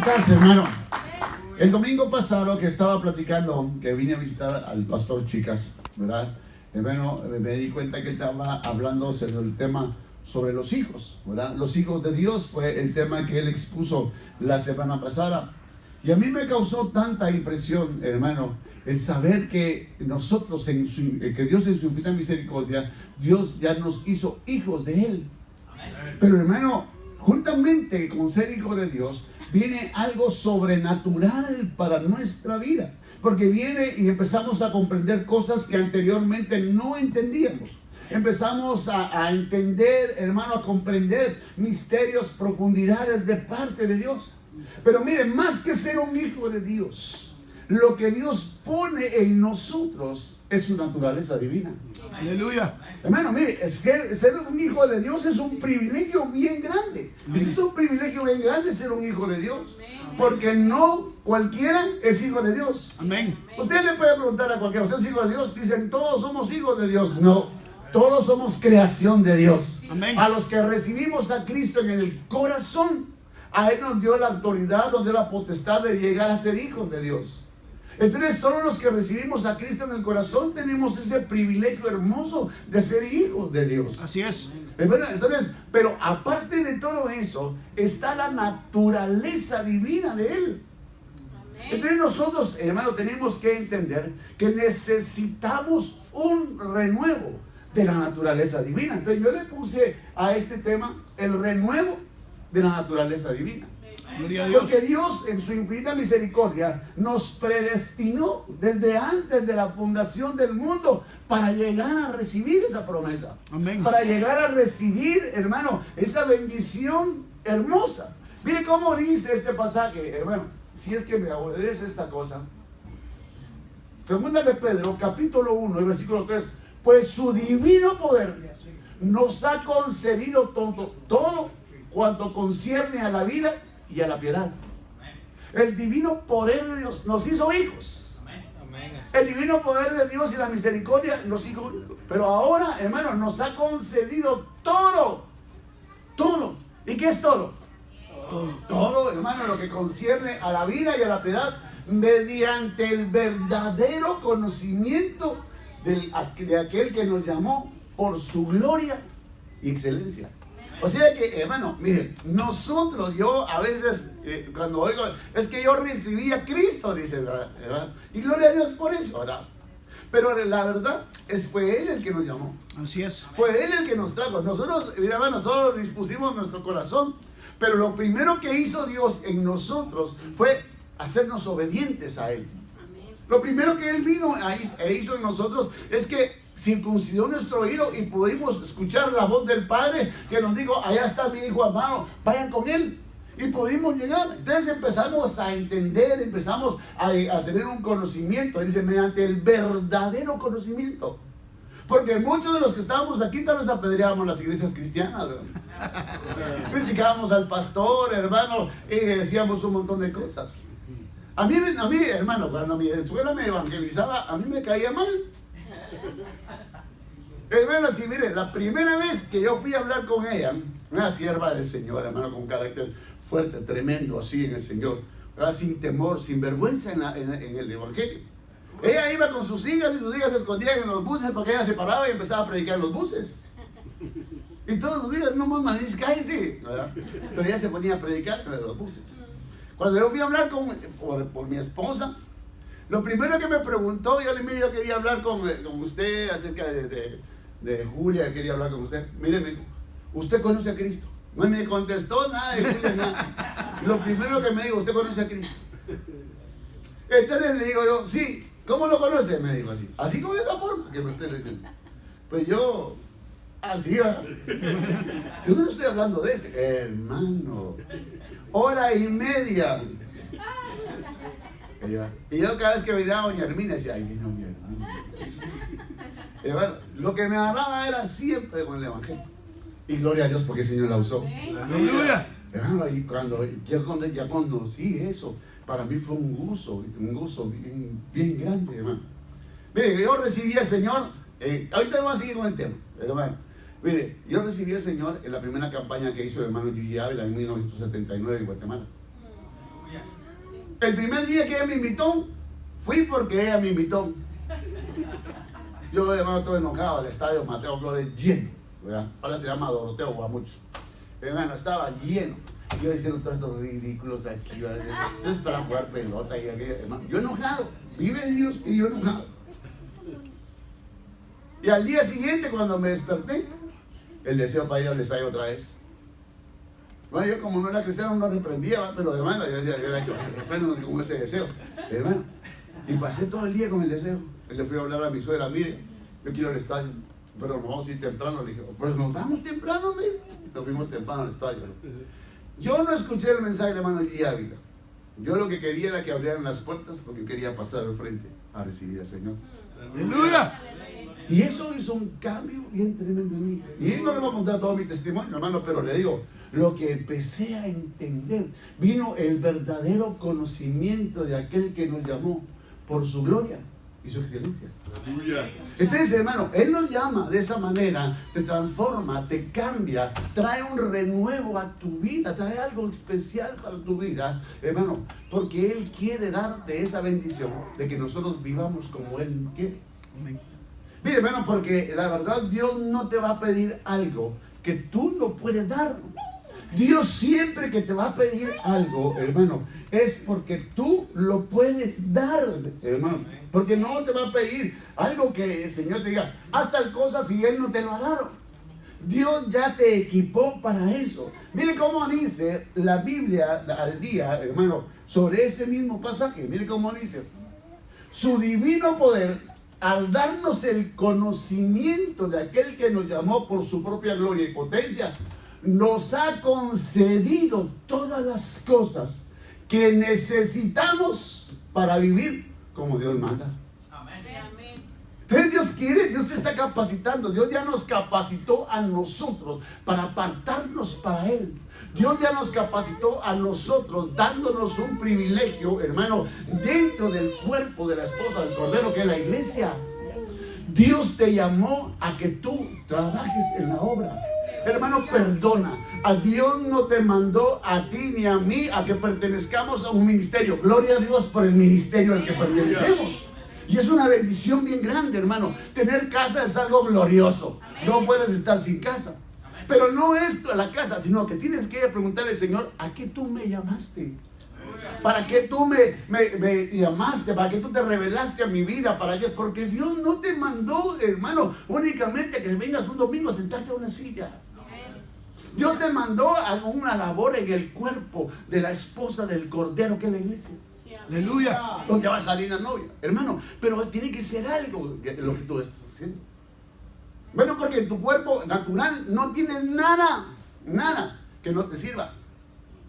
levantarse, hermano. El domingo pasado que estaba platicando, que vine a visitar al pastor Chicas, ¿verdad? Hermano, me di cuenta que él estaba hablando sobre el tema sobre los hijos, ¿verdad? Los hijos de Dios fue el tema que él expuso la semana pasada. Y a mí me causó tanta impresión, hermano, el saber que nosotros, que Dios en su infinita misericordia, Dios ya nos hizo hijos de Él. Pero hermano, juntamente con ser hijo de Dios, viene algo sobrenatural para nuestra vida. Porque viene y empezamos a comprender cosas que anteriormente no entendíamos. Empezamos a entender, hermano, a comprender misterios, profundidades de parte de Dios. Pero miren, más que ser un hijo de Dios, lo que Dios pone en nosotros es su naturaleza divina. Aleluya. Hermano, mire, es que ser un hijo de Dios es un privilegio bien grande. Es un privilegio bien grande ser un hijo de Dios. Porque no cualquiera es hijo de Dios. Amén. Usted le puede preguntar a cualquiera, ¿usted es hijo de Dios? Dicen, todos somos hijos de Dios. No, todos somos creación de Dios. Amén. A los que recibimos a Cristo en el corazón, a Él nos dio la autoridad, nos dio la potestad de llegar a ser hijos de Dios. Entonces, solo los que recibimos a Cristo en el corazón tenemos ese privilegio hermoso de ser hijos de Dios. Así es. Entonces, pero aparte de todo eso, está la naturaleza divina de Él. Entonces nosotros, hermano, tenemos que entender que necesitamos un renuevo de la naturaleza divina. Entonces yo le puse a este tema el renuevo de la naturaleza divina. Gloria a Dios. Porque Dios en su infinita misericordia nos predestinó desde antes de la fundación del mundo para llegar a recibir esa promesa. Amén. Para llegar a recibir, hermano, esa bendición hermosa. Mire cómo dice este pasaje, hermano, si es que me obedece esta cosa. Segunda de Pedro, capítulo 1, versículo 3. Pues su divino poder nos ha concedido todo cuanto concierne a la vida y a la piedad. El divino poder de Dios nos hizo hijos. El divino poder de Dios y la misericordia nos hizo hijos. Pero ahora, hermano, nos ha concedido todo. Todo. ¿Y qué es todo? Todo, hermano, lo que concierne a la vida y a la piedad, mediante el verdadero conocimiento de aquel que nos llamó por su gloria y excelencia. O sea que, hermano, miren, nosotros, yo a veces, cuando oigo, es que yo recibí a Cristo, dice, ¿verdad? Y gloria a Dios por eso, ¿verdad? Pero la verdad, fue Él el que nos llamó. Así es. Fue Él el que nos trajo. Nosotros, mira, hermano, solo dispusimos nuestro corazón. Pero lo primero que hizo Dios en nosotros fue hacernos obedientes a Él. Lo primero que Él vino e hizo en nosotros es que circuncidó nuestro oído y pudimos escuchar la voz del Padre que nos dijo, allá está mi hijo amado, vayan con Él. Y pudimos llegar. Entonces empezamos a entender, empezamos a tener un conocimiento. Dice, mediante el verdadero conocimiento. Porque muchos de los que estábamos aquí tal vez apedreábamos las iglesias cristianas. Criticábamos al pastor, hermano, y decíamos un montón de cosas. A mí, hermano, cuando mi suegra me evangelizaba, a mí me caía mal. Hermano, sí, mire, la primera vez que yo fui a hablar con ella, una sierva del Señor, hermano, con un carácter fuerte, tremendo, así en el Señor, ¿verdad? Sin temor, sin vergüenza en el Evangelio. Ella iba con sus hijas y sus hijas se escondían en los buses porque ella se paraba y empezaba a predicar en los buses. Y todos los días, no mamá, dice, cállate, ¿verdad? Pero ella se ponía a predicar en los buses. Cuando yo fui a hablar por mi esposa, lo primero que me preguntó, yo le dije, yo quería hablar con usted acerca de Julia, quería hablar con usted. Mire, me dijo, ¿usted conoce a Cristo? No me contestó nada de Julia, nada. Lo primero que me dijo, ¿usted conoce a Cristo? Entonces le digo yo, sí, ¿cómo lo conoce? Me dijo así. Así con esa forma que usted le dice. Pues yo, así va. Yo no estoy hablando de ese, hermano. 1:30. Y yo cada vez que veía a doña Hermina decía, ay, vino doña Hermina. Hermano, lo que me agarraba era siempre con el Evangelio. Y gloria a Dios porque el Señor la usó. Aleluya. Hermano, y cuando ya conocí eso, para mí fue un gozo bien grande, hermano. Mire, yo recibí al Señor, ahorita vamos a seguir con el tema, hermano. Mire, yo recibí al Señor en la primera campaña que hizo el hermano Yuyi Ávila en 1979 en Guatemala. El primer día que ella me invitó, fui porque ella me invitó. Yo, hermano, estoy enojado. El estadio Mateo Flores lleno, ¿verdad? Ahora se llama Doroteo Guamucho. Hermano, estaba lleno. Yo diciendo todos estos ridículos aquí, ¿verdad? Eso es para jugar pelota y aquí, hermano. Yo enojado. Vive Dios y yo enojado. Y al día siguiente, cuando me desperté, el deseo para ir al estadio otra vez. Bueno, yo como no era cristiano no reprendía, ¿va? Pero hermano, yo decía, repréndanos con ese deseo, hermano. Y pasé todo el día con el deseo. Le fui a hablar a mi suegra, mire, yo quiero el estadio, pero nos vamos a ir temprano. Le dije, pero nos vamos temprano, mire. Nos fuimos temprano al estadio. Yo no escuché el mensaje de hermano G. Ávila. Yo lo que quería era que abrieran las puertas porque quería pasar al frente a recibir al Señor. Aleluya. Y eso hizo un cambio bien tremendo en mí. Y no le voy a contar todo mi testimonio, hermano, pero le digo, lo que empecé a entender, vino el verdadero conocimiento de aquel que nos llamó por su gloria y su excelencia. Entonces, hermano, Él nos llama de esa manera, te transforma, te cambia, trae un renuevo a tu vida, trae algo especial para tu vida, hermano, porque Él quiere darte esa bendición de que nosotros vivamos como Él quiere. Mire, hermano, porque la verdad Dios no te va a pedir algo que tú no puedes dar. Dios siempre que te va a pedir algo, hermano, es porque tú lo puedes dar, hermano. Porque no te va a pedir algo que el Señor te diga, haz tal cosa si Él no te lo ha dado. Dios ya te equipó para eso. Mire cómo dice la Biblia al día, hermano, sobre ese mismo pasaje. Mire cómo dice, su divino poder, al darnos el conocimiento de aquel que nos llamó por su propia gloria y potencia, nos ha concedido todas las cosas que necesitamos para vivir como Dios manda. Amén. Entonces Dios quiere, Dios te está capacitando. Dios ya nos capacitó a nosotros para apartarnos para Él. Dios ya nos capacitó a nosotros, dándonos un privilegio, hermano, dentro del cuerpo de la esposa del Cordero, que es la iglesia. Dios te llamó a que tú trabajes en la obra. Hermano, perdona. A Dios no te mandó a ti ni a mí a que pertenezcamos a un ministerio. Gloria a Dios por el ministerio al que pertenecemos. Y es una bendición bien grande, hermano. Tener casa es algo glorioso. No puedes estar sin casa. Pero no es la casa, sino que tienes que preguntarle al Señor, ¿a qué tú me llamaste? ¿Para qué tú me llamaste? ¿Para qué tú te revelaste a mi vida? ¿Para qué? Porque Dios no te mandó, hermano, únicamente que vengas un domingo a sentarte a una silla. Dios te mandó a una labor en el cuerpo de la esposa del Cordero, que es la iglesia. Aleluya. ¿Dónde va a salir la novia? Hermano, pero tiene que ser algo lo que tú estás haciendo. Bueno, porque tu cuerpo natural no tiene nada que no te sirva.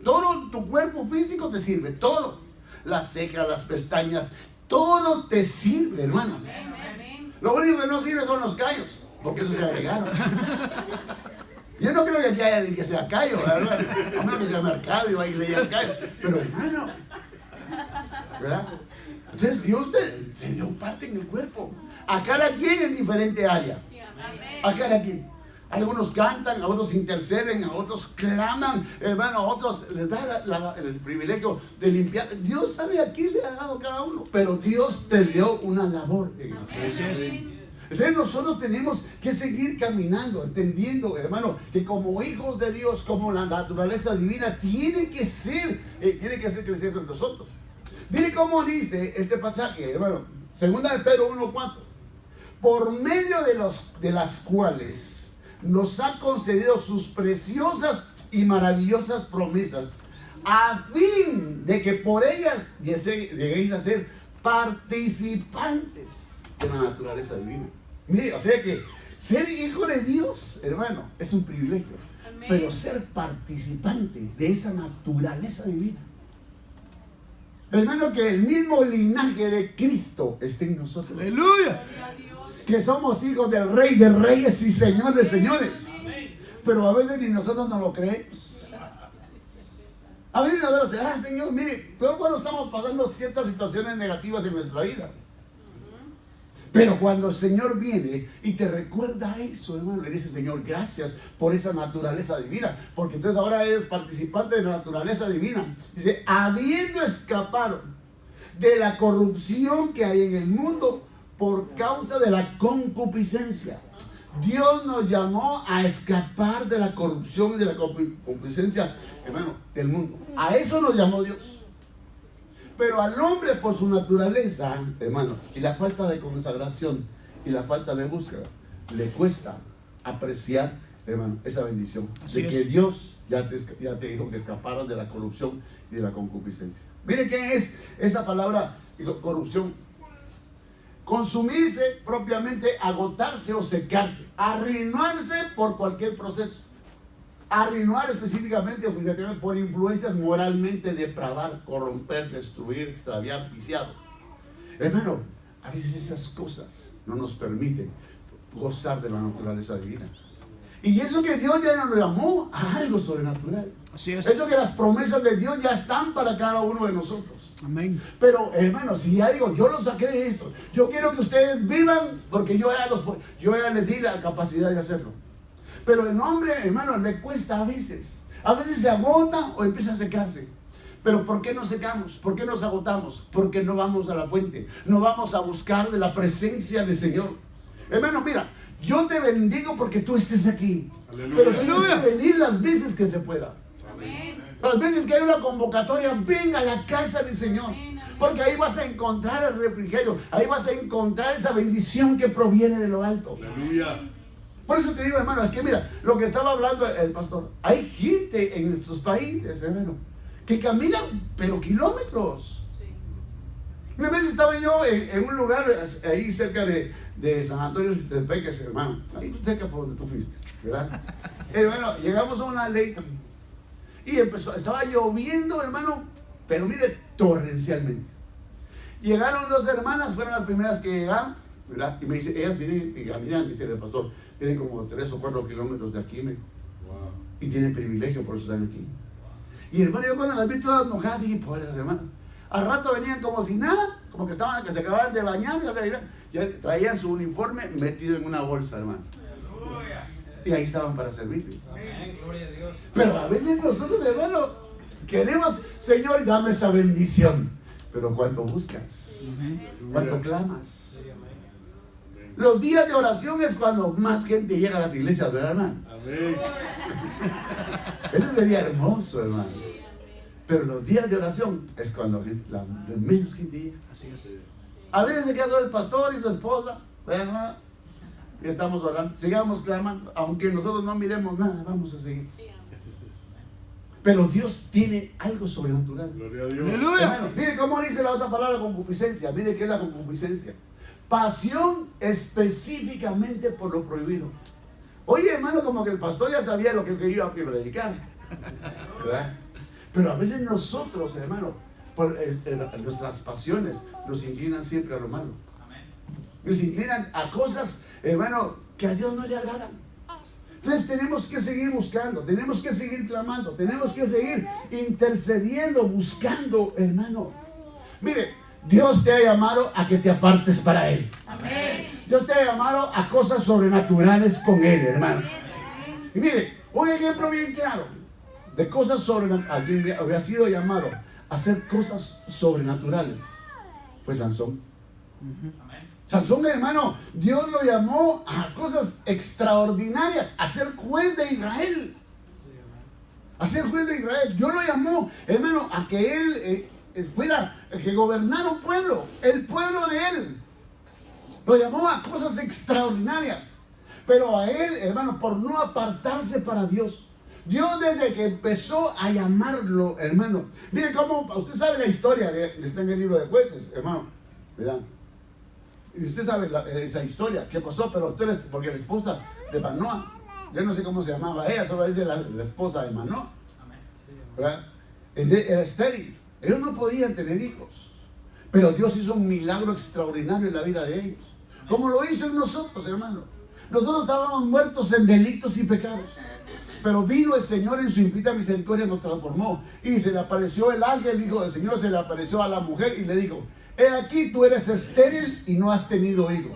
Todo tu cuerpo físico te sirve, todo. Las cejas, las pestañas, todo te sirve, hermano. Lo único que no sirve son los callos, porque eso se agregaron. Yo no creo que aquí haya alguien que sea callo, ¿verdad? A menos que sea mercado y vaya y le diga callo. Pero hermano, ¿verdad? Entonces Dios te dio parte en el cuerpo. A cada quien en diferente área. A cada quien. Algunos cantan, a otros interceden, a otros claman, hermano, a otros les da el privilegio de limpiar. Dios sabe a quién le ha dado cada uno, pero Dios te dio una labor. Entonces nosotros tenemos que seguir caminando, entendiendo, hermano, que como hijos de Dios, como la naturaleza divina, tiene que ser creciendo en nosotros. Mire cómo dice este pasaje, hermano, 2 de Pedro 1:4. Por medio de las cuales nos ha concedido sus preciosas y maravillosas promesas, a fin de que por ellas lleguéis a ser participantes de la naturaleza divina. Mire, o sea que ser hijo de Dios, hermano, es un privilegio. Amén. Pero ser participante de esa naturaleza divina, hermano, que el mismo linaje de Cristo esté en nosotros. Aleluya. Que somos hijos del Rey de Reyes y Señor de Señores. Pero a veces ni nosotros no lo creemos. A veces nosotros decimos, Señor, mire, pero cuando estamos pasando ciertas situaciones negativas en nuestra vida. Pero cuando el Señor viene y te recuerda eso, hermano, le dice: Señor, gracias por esa naturaleza divina, porque entonces ahora eres participante de la naturaleza divina. Dice: habiendo escapado de la corrupción que hay en el mundo por causa de la concupiscencia. Dios nos llamó a escapar de la corrupción y de la concupiscencia, hermano, del mundo. A eso nos llamó Dios. Pero al hombre, por su naturaleza, hermano, y la falta de consagración y la falta de búsqueda, le cuesta apreciar, hermano, esa bendición. Así de es. que Dios ya te dijo que escaparas de la corrupción y de la concupiscencia. Mire qué es esa palabra corrupción. Consumirse propiamente, agotarse o secarse, arruinarse por cualquier proceso. Arruinar específicamente o figurativamente por influencias moralmente depravar, corromper, destruir, extraviar, viciar. Hermano, a veces esas cosas no nos permiten gozar de la naturaleza divina. Y eso que Dios ya nos llamó a algo sobrenatural. Así es. Eso que las promesas de Dios ya están para cada uno de nosotros. Amén. Pero hermano, si ya digo, yo los saqué de esto, yo quiero que ustedes vivan, porque yo ya les di la capacidad de hacerlo. Pero el hombre, hermano, le cuesta a veces. A veces se agota o empieza a secarse. Pero ¿por qué nos secamos? ¿Por qué nos agotamos? Porque no vamos a la fuente, no vamos a buscar de la presencia del Señor. Hermano, mira, yo te bendigo porque tú estés aquí. Aleluya. Pero tienes que venir las veces que se pueda. Las veces que hay una convocatoria, venga a la casa del Señor. Porque ahí vas a encontrar el refrigerio, ahí vas a encontrar esa bendición que proviene de lo alto. Aleluya. Por eso te digo, hermano, es que mira, lo que estaba hablando el pastor, hay gente en nuestros países, hermano, que caminan, pero kilómetros. Una vez estaba yo en un lugar ahí cerca de San Antonio de Peques, hermano, ahí cerca por donde tú fuiste, ¿verdad? Hermano, llegamos a una ley y estaba lloviendo, hermano, pero mire, torrencialmente. Llegaron dos hermanas, fueron las primeras que llegaron, ¿verdad? Y me dice, ellas vienen y caminan, dice el pastor, tienen como 3 o 4 kilómetros de aquí, Wow. y tienen privilegio, por eso están aquí. Y hermano, yo cuando las vi todas mojadas, dije, pobres hermanas. Al rato venían como si nada, como que se acababan de bañar, ya traían su uniforme metido en una bolsa, hermano. Y ahí estaban para servir. Gloria a Dios. Pero a veces nosotros, hermano, queremos, Señor, dame esa bendición. Pero ¿cuánto buscas? ¿Cuánto clamas? Los días de oración es cuando más gente llega a las iglesias, ¿verdad, hermano? Amén. Eso sería hermoso, hermano. Pero los días de oración es cuando la menos gente llega. Así es. A veces se queda solo el pastor y tu esposa, ¿verdad, hermano? Y estamos orando, sigamos clamando, aunque nosotros no miremos nada, vamos a seguir. Pero Dios tiene algo sobrenatural. Gloria a Dios. Aleluya. Hermano, mire cómo dice la otra palabra, concupiscencia. Mire qué es la concupiscencia. Pasión específicamente por lo prohibido. Oye, hermano, como que el pastor ya sabía lo que yo iba a predicar, ¿verdad? Pero a veces nosotros, hermano, por nuestras pasiones nos inclinan siempre a lo malo. Nos inclinan a cosas, hermano, que a Dios no le agradan. Entonces tenemos que seguir buscando, tenemos que seguir clamando, tenemos que seguir intercediendo, buscando, hermano. Mire, Dios te ha llamado a que te apartes para Él. Amén. Dios te ha llamado a cosas sobrenaturales con Él, hermano. Y mire, un ejemplo bien claro de cosas sobrenaturales, a quien había sido llamado a hacer cosas sobrenaturales, fue Sansón. Sansón, hermano, Dios lo llamó a cosas extraordinarias, a ser juez de Israel. A ser juez de Israel. Dios lo llamó, hermano, a que él fuera, que gobernara un pueblo, el pueblo de él. Lo llamó a cosas extraordinarias. Pero a él, hermano, por no apartarse para Dios, Dios desde que empezó a llamarlo, hermano. Mire cómo, usted sabe la historia, está en el libro de Jueces, hermano. Mirá. Y usted sabe esa historia, qué pasó, pero porque la esposa de Manoah, yo no sé cómo se llamaba ella, solo dice la esposa de Manoah, ¿verdad? Era estéril, ellos no podían tener hijos, pero Dios hizo un milagro extraordinario en la vida de ellos, como lo hizo en nosotros, hermano. Nosotros estábamos muertos en delitos y pecados, pero vino el Señor en su infinita misericordia, nos transformó, y se le apareció el ángel, el hijo del Señor, se le apareció a la mujer y le dijo: He aquí tú eres estéril y no has tenido hijo,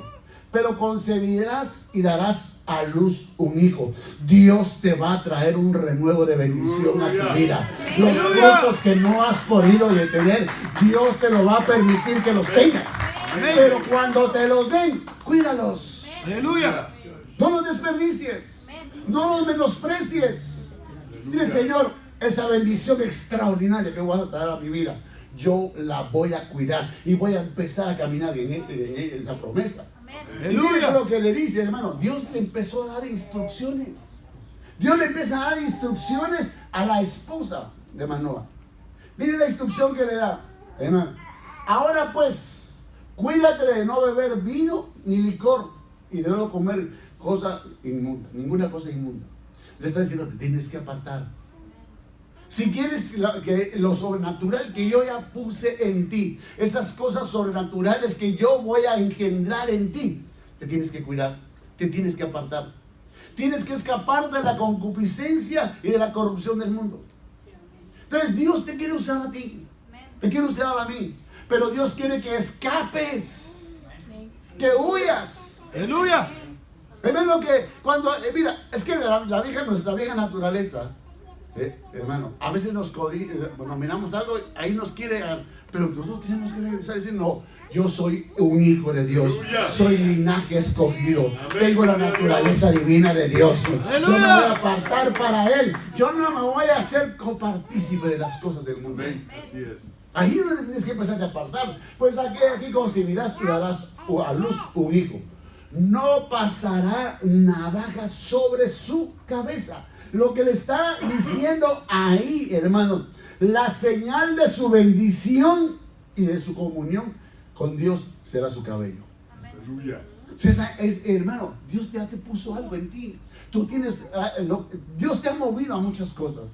pero concebirás y darás a luz un hijo. Dios te va a traer un renuevo de bendición a tu vida. Los frutos que no has podido tener, Dios te lo va a permitir que los tengas. Pero cuando te los den, cuídalos. Aleluya. No los desperdicies. No los menosprecies. Dile, Señor, esa bendición extraordinaria que vas a traer a mi vida, yo la voy a cuidar y voy a empezar a caminar en esa promesa. Aleluya. Lo que le dice, hermano, Dios le empezó a dar instrucciones. Dios le empieza a dar instrucciones a la esposa de Manoah. Mire la instrucción que le da, hermano. Ahora pues, cuídate de no beber vino ni licor y de no comer cosa inmunda, ninguna cosa inmunda. Le está diciendo, te tienes que apartar. Si quieres que lo sobrenatural que yo ya puse en ti, esas cosas sobrenaturales que yo voy a engendrar en ti, te tienes que cuidar, te tienes que apartar. Tienes que escapar de la concupiscencia y de la corrupción del mundo. Entonces Dios te quiere usar a ti, te quiere usar a mí, pero Dios quiere que escapes, que huyas. Aleluya. Hermano, que cuando, mira, es que nuestra vieja naturaleza, hermano, a veces nos miramos algo, ahí nos quiere, pero nosotros tenemos que regresar y decir, no, yo soy un hijo de Dios, soy linaje escogido, tengo la naturaleza divina de Dios, yo me voy a apartar para Él, yo no me voy a hacer copartícipe de las cosas del mundo. Así es. Ahí es donde tienes que empezar a apartar. Pues aquí concebirás y darás a luz un hijo. No pasará navaja sobre su cabeza. Lo que le está diciendo ahí, hermano, la señal de su bendición y de su comunión con Dios será su cabello. Aleluya. Hermano, Dios ya te puso algo en ti. Tú tienes, Dios te ha movido a muchas cosas.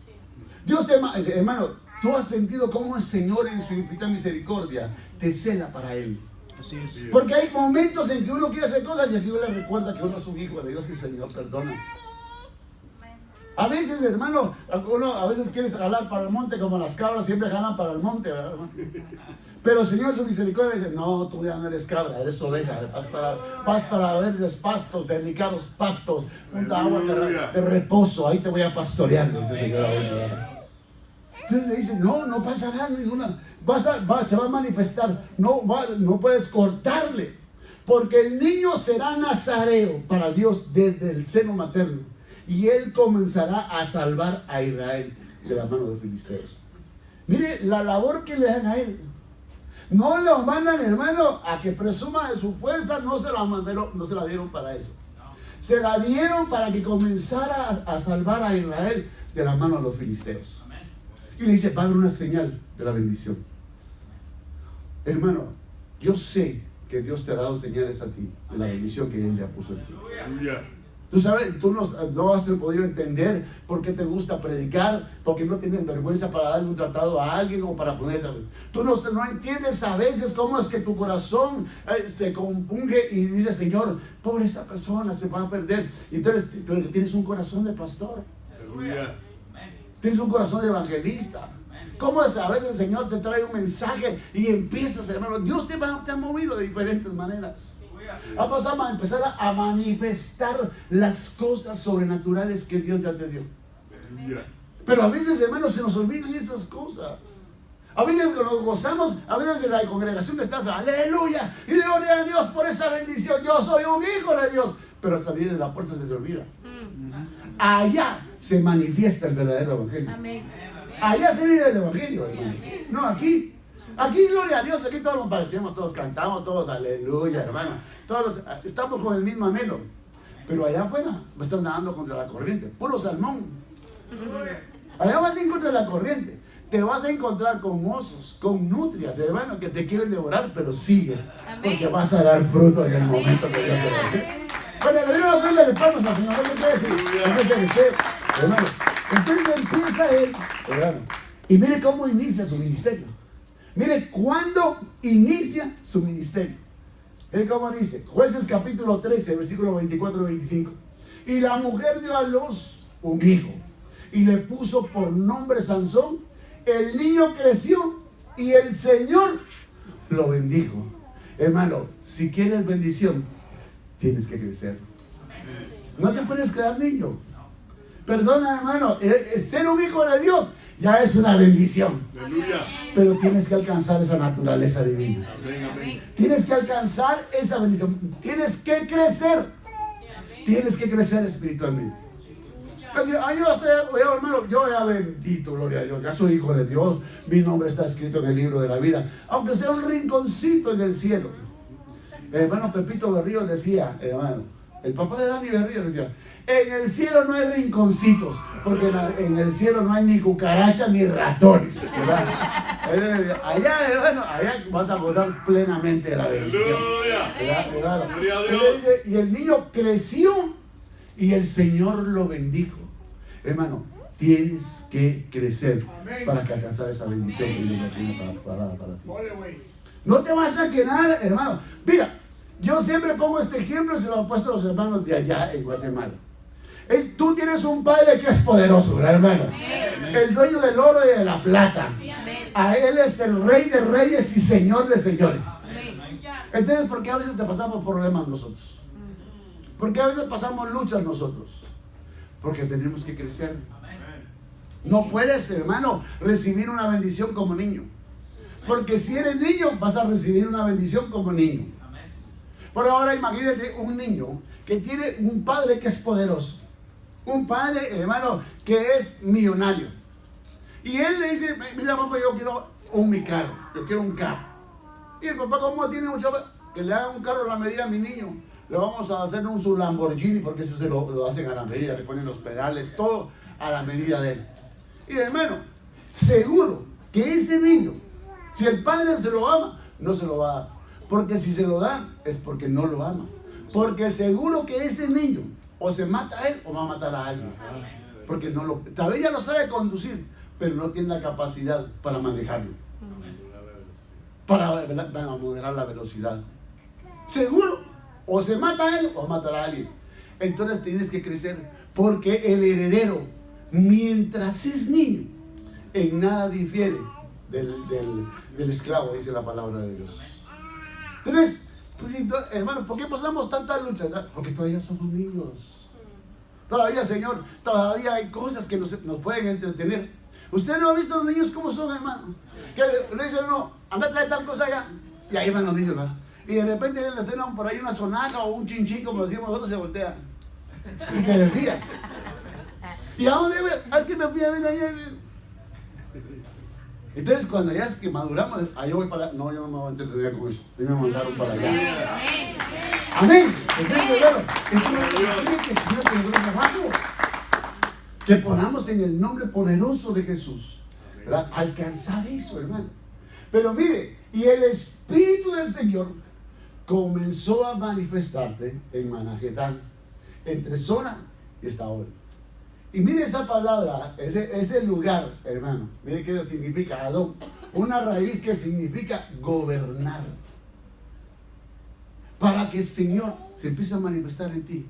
Hermano, tú has sentido cómo el Señor en su infinita misericordia te cela para Él. Así es. Porque hay momentos en que uno quiere hacer cosas y así le recuerda que uno es un hijo de Dios y el Señor perdona. A veces, hermano, uno a veces quiere jalar para el monte como las cabras siempre jalan para el monte, ¿verdad, hermano? Pero el Señor en su misericordia dice, no, tú ya no eres cabra, eres oveja, vas para verdes pastos, delicados pastos, un agua de reposo, ahí te voy a pastorear, dice el Señor. Entonces le dice, no pasará ninguna, se va a manifestar, no puedes cortarle, porque el niño será nazareo para Dios desde el seno materno, y él comenzará a salvar a Israel de la mano de los filisteos. Mire la labor que le dan a él. No lo mandan, hermano, a que presuma de su fuerza, no se la dieron para eso. Se la dieron para que comenzara a salvar a Israel de la mano de los filisteos. Y le dice, va a haber una señal de la bendición. Hermano, yo sé que Dios te ha dado señales a ti de la bendición que Él le puso en ti. Tú sabes, tú no has podido entender por qué te gusta predicar, porque no tienes vergüenza para darle un tratado a alguien o para ponerte. Tú no entiendes a veces cómo es que tu corazón se compunge y dice, Señor, pobre esta persona, se va a perder. Y tú tienes un corazón de pastor. Aleluya. Tienes un corazón de evangelista. ¿Cómo es? A veces el Señor te trae un mensaje y empiezas, hermano. Dios te ha movido de diferentes maneras. Vamos a empezar a manifestar las cosas sobrenaturales que Dios ya te dio. Pero a veces, hermanos, se nos olvidan estas cosas. A veces nos gozamos, a veces en la congregación estás, aleluya, y gloria a Dios por esa bendición. Yo soy un hijo de Dios. Pero al salir de la puerta se te olvida. Allá se manifiesta el verdadero evangelio. Allá se vive el evangelio, hermano. No aquí. Aquí, gloria a Dios, aquí todos nos parecemos, todos cantamos, todos aleluya, hermano. Todos estamos con el mismo anhelo. Pero allá afuera me estás nadando contra la corriente, puro salmón. Allá vas a ir contra la corriente. Te vas a encontrar con osos, con nutrias, hermano, que te quieren devorar, pero sigues. Porque vas a dar fruto en el momento que Dios te va a hacer. Bueno, le doy una ofrenda de palmas al Señor. ¿Qué quiere decir? Empieza a crecer, hermano. Entonces empieza él, hermano. Y mire cómo inicia su ministerio. Mire cuándo inicia su ministerio. Mire cómo dice. Jueces capítulo 13, versículo 24 y 25. Y la mujer dio a luz un hijo y le puso por nombre Sansón. El niño creció y el Señor lo bendijo. Hermano, si quieres bendición, tienes que crecer. No te puedes quedar niño. Perdona, hermano, ser un hijo de Dios ya es una bendición. Pero tienes que alcanzar esa naturaleza divina. Tienes que alcanzar esa bendición. Tienes que crecer. Tienes que crecer espiritualmente. Hermano, yo ya bendito, gloria a Dios, ya soy hijo de Dios, mi nombre está escrito en el libro de la vida, aunque sea un rinconcito en el cielo. El hermano Pepito Berrío decía, hermano, el papá de Dani Berrío decía, en el cielo no hay rinconcitos, porque en el cielo no hay ni cucarachas ni ratones, ¿verdad? Allá, hermano, allá vas a gozar plenamente de la bendición, ¿verdad? Y el niño creció y el Señor lo bendijo. Hermano, tienes que crecer para que alcanzar esa bendición que Dios tiene para ti. No te vas a quedar, hermano. Mira, yo siempre pongo este ejemplo y se lo he puesto a los hermanos de allá en Guatemala. Tú tienes un padre que es poderoso, ¿verdad, hermano? El dueño del oro y de la plata. A él es el rey de reyes y señor de señores. Entonces, ¿por qué a veces te pasamos problemas nosotros? ¿Por qué a veces pasamos luchas nosotros? Porque tenemos que crecer. No puedes, hermano, recibir una bendición como niño. Porque si eres niño, vas a recibir una bendición como niño. Por ahora, imagínate un niño que tiene un padre que es poderoso. Un padre, hermano, que es millonario. Y él le dice, mira papá, yo quiero mi carro. Yo quiero un carro. Y el papá, como tiene mucho, que le haga un carro a la medida a mi niño. Le vamos a hacer su Lamborghini, porque eso se lo hacen a la medida, le ponen los pedales, todo a la medida de él. Y hermano, seguro que ese niño, si el padre se lo ama, no se lo va a dar. Porque si se lo da, es porque no lo ama. Porque seguro que ese niño o se mata a él o va a matar a alguien. Porque tal vez ya lo sabe conducir, pero no tiene la capacidad para manejarlo. Para moderar la velocidad. Seguro. O se mata a él o matará a alguien. Entonces tienes que crecer. Porque el heredero, mientras es niño, en nada difiere del esclavo, dice la palabra de Dios. Entonces, hermano, ¿por qué pasamos tantas luchas? Porque todavía somos niños. Todavía, Señor, todavía hay cosas que nos pueden entretener. ¿Usted no ha visto a los niños cómo son, hermano? Que le dicen, no, anda a traer tal cosa allá. Y ahí van los niños, ¿verdad? Y de repente le estrenan por ahí una sonaja o un chinchín, como decimos nosotros, se voltea. Y se desvía. ¿Y a dónde ve? Es que me fui a ver ayer. Entonces, cuando ya es que maduramos, yo voy para allá. No, yo no me voy a entretener con eso. A mí me mandaron para allá. Amén. Entonces, hermano, eso es lo que quiere que el Señor te dé trabajo. Que ponamos en el nombre poderoso de Jesús, ¿verdad? Alcanzar eso, hermano. Pero mire, y el Espíritu del Señor comenzó a manifestarte en Manahetán, entre Zona y Estaol. Y mire esa palabra, ese lugar, hermano, mire qué significa Adón, una raíz que significa gobernar. Para que el Señor se empiece a manifestar en ti,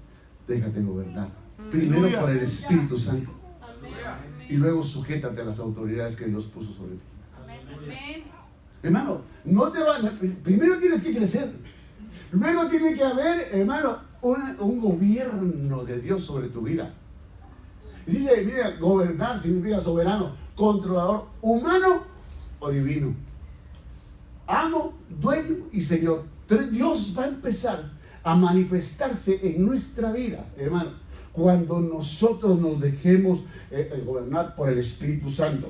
déjate gobernar. Primero por el Espíritu Santo. Y luego sujétate a las autoridades que Dios puso sobre ti. Hermano, primero tienes que crecer. Luego tiene que haber, hermano, un gobierno de Dios sobre tu vida. Y dice, mira, gobernar significa soberano, controlador, humano o divino. Amo, dueño y Señor. Entonces Dios va a empezar a manifestarse en nuestra vida, hermano, cuando nosotros nos dejemos gobernar por el Espíritu Santo.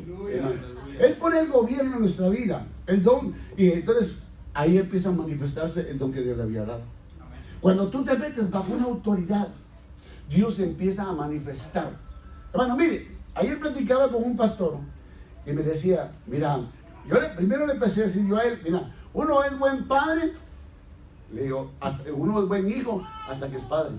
Él pone el gobierno en nuestra vida, el don, y entonces ahí empieza a manifestarse el don que Dios le había dado. Cuando tú te metes bajo una autoridad, Dios empieza a manifestar. Hermano, mire, ayer platicaba con un pastor y me decía, mira, primero le empecé a decir yo a él, mira, uno es buen padre, le digo, uno es buen hijo hasta que es padre.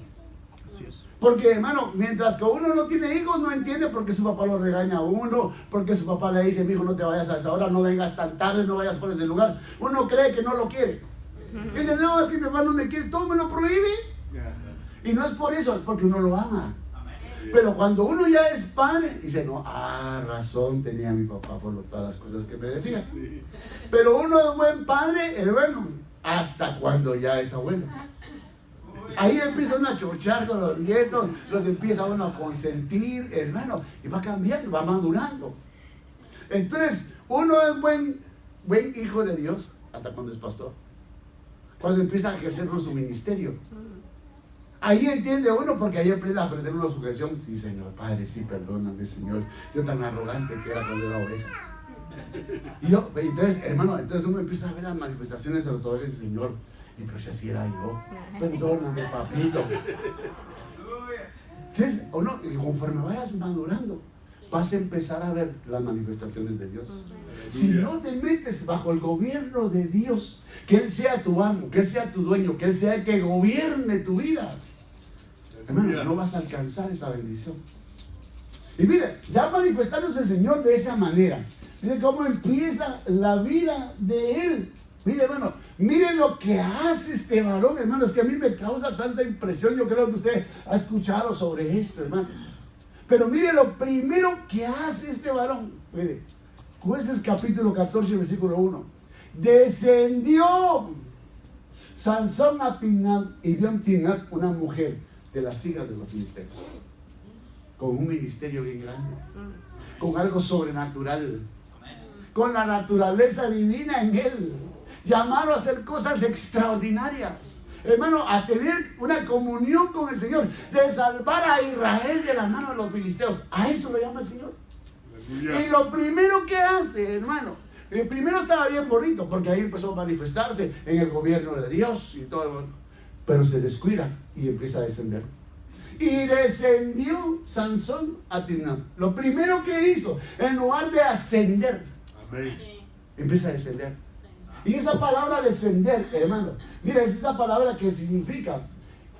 Así es. Porque, hermano, mientras que uno no tiene hijos, no entiende por qué su papá lo regaña a uno, por qué su papá le dice, mi hijo, no te vayas a esa hora, no vengas tan tarde, no vayas por ese lugar. Uno cree que no lo quiere. Dice, no, es que mi papá no me quiere, todo me lo prohíbe. Y no es por eso, es porque uno lo ama. Pero cuando uno ya es padre, dice, no, razón tenía mi papá por todas las cosas que me decía. Pero uno es buen padre, hermano, hasta cuando ya es abuelo. Ahí empieza uno a chochar con los nietos, los empieza uno a consentir, hermano, y va cambiando, va madurando. Entonces, uno es buen hijo de Dios hasta cuando es pastor. Cuando empieza a ejercer su ministerio. Ahí entiende uno, porque ahí empieza a aprender una sujeción. Sí, Señor, Padre, sí, perdóname, Señor. Yo tan arrogante que era cuando era oveja. Y entonces, hermano, entonces uno empieza a ver las manifestaciones de los ovejas y dice, Señor, y pues así era yo. Perdóname, papito. Entonces, uno, conforme vayas madurando, vas a empezar a ver las manifestaciones de Dios. Si no te metes bajo el gobierno de Dios, que Él sea tu amo, que Él sea tu dueño, que Él sea el que gobierne tu vida, hermanos, no vas a alcanzar esa bendición. Y mire, ya manifestándose el Señor de esa manera, mire cómo empieza la vida de Él. Mire, hermano, mire lo que hace este varón, hermano. Es que a mí me causa tanta impresión. Yo creo que usted ha escuchado sobre esto, hermano. Pero mire lo primero que hace este varón. Mire, Jueces capítulo 14, versículo 1. Descendió Sansón a Timnat y vio en Timnat una mujer de las hijas de los filisteos, con un ministerio bien grande, con algo sobrenatural, con la naturaleza divina en él, llamado a hacer cosas extraordinarias, hermano, a tener una comunión con el Señor, de salvar a Israel de la mano de los filisteos. A eso lo llama el Señor. Y lo primero que hace, hermano, primero estaba bien bonito, porque ahí empezó a manifestarse en el gobierno de Dios y todo, pero se descuida y empieza a descender. Y descendió Sansón a Timnat. Lo primero que hizo, en lugar de ascender, empieza a descender. Y esa palabra descender, hermano, mira, es esa palabra que significa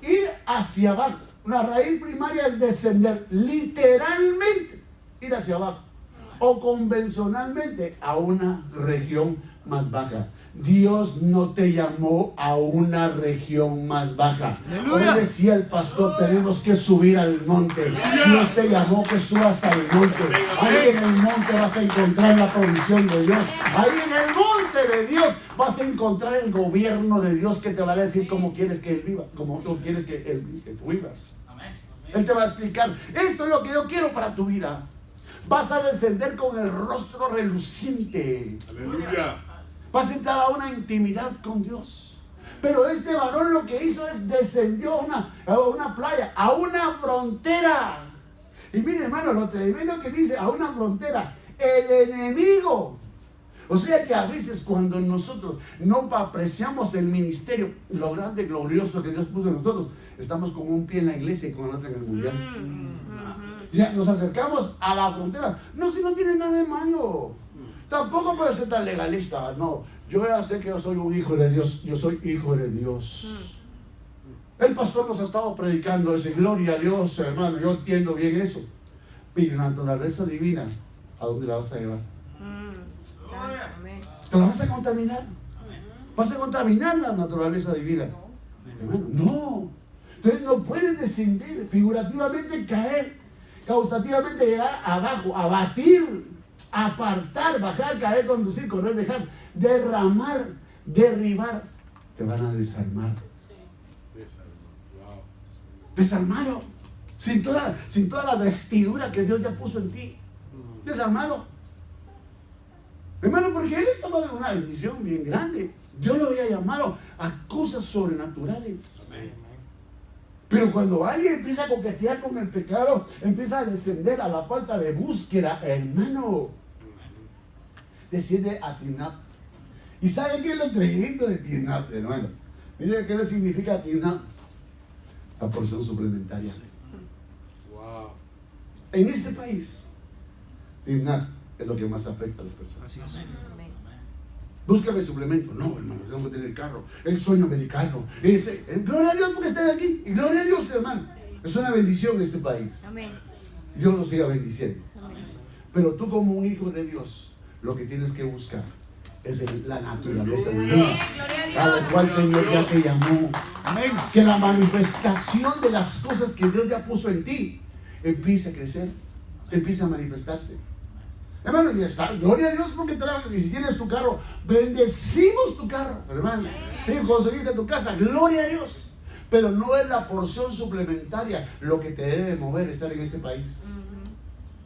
ir hacia abajo. Una raíz primaria es descender, literalmente ir hacia abajo, o convencionalmente a una región más baja. Dios no te llamó a una región más baja. ¡Aleluya! Hoy decía el pastor, tenemos que subir al monte. Dios te llamó que subas al monte. Ahí en el monte vas a encontrar la provisión de Dios. Ahí en el monte de Dios vas a encontrar el gobierno de Dios, que te va a decir cómo quieres que Él viva, cómo tú quieres que tú vivas. Él te va a explicar, esto es lo que yo quiero para tu vida. Vas a descender con el rostro reluciente. Aleluya. Vas a entrar a una intimidad con Dios. Pero este varón lo que hizo es descendió a una playa, a una frontera. Y mire, hermano, lo tremendo que dice, a una frontera, el enemigo. O sea que a veces cuando nosotros no apreciamos el ministerio, lo grande, glorioso que Dios puso en nosotros, estamos con un pie en la iglesia y con el otro en el mundial. Ya nos acercamos a la frontera. No, si no tiene nada de malo. Tampoco puede ser tan legalista. No, yo ya sé que yo soy un hijo de Dios. Yo soy hijo de Dios. El pastor nos ha estado predicando ese, gloria a Dios, hermano. Yo entiendo bien eso. Pero la naturaleza divina, ¿a dónde la vas a llevar? ¿Te la vas a contaminar? ¿Vas a contaminar la naturaleza divina? Hermano, no. Entonces no puedes descender, figurativamente caer, causativamente llegar abajo, abatir, apartar, bajar, caer, conducir, correr, dejar, derramar, derribar. Te van a desarmar. Desarmado. Sin toda la vestidura que Dios ya puso en ti. Desarmado. Hermano, porque Él estaba dando una bendición bien grande. Dios lo había llamado a cosas sobrenaturales. Pero cuando alguien empieza a coquetear con el pecado, empieza a descender a la falta de búsqueda, hermano, desciende a Timnat. ¿Y sabe qué es lo tremendo de Timnat, hermano? Mire qué le significa Timnat. La porción suplementaria. Wow. En este país, Timnat es lo que más afecta a las personas. Búscame el suplemento. No, hermano, tengo que tener carro. El sueño americano. Gloria a Dios porque estén aquí. Y gloria a Dios, hermano. Es una bendición en este país. Dios lo siga bendiciendo. Pero tú, como un hijo de Dios, lo que tienes que buscar es la naturaleza divina, a lo cual el Señor ya te llamó. Amén. Que la manifestación de las cosas que Dios ya puso en ti empieza a crecer, empieza a manifestarse. Hermano, y está, gloria a Dios porque y si tienes tu carro, bendecimos tu carro, hermano. Y conseguiste tu casa, gloria a Dios. Pero no es la porción suplementaria lo que te debe mover estar en este país.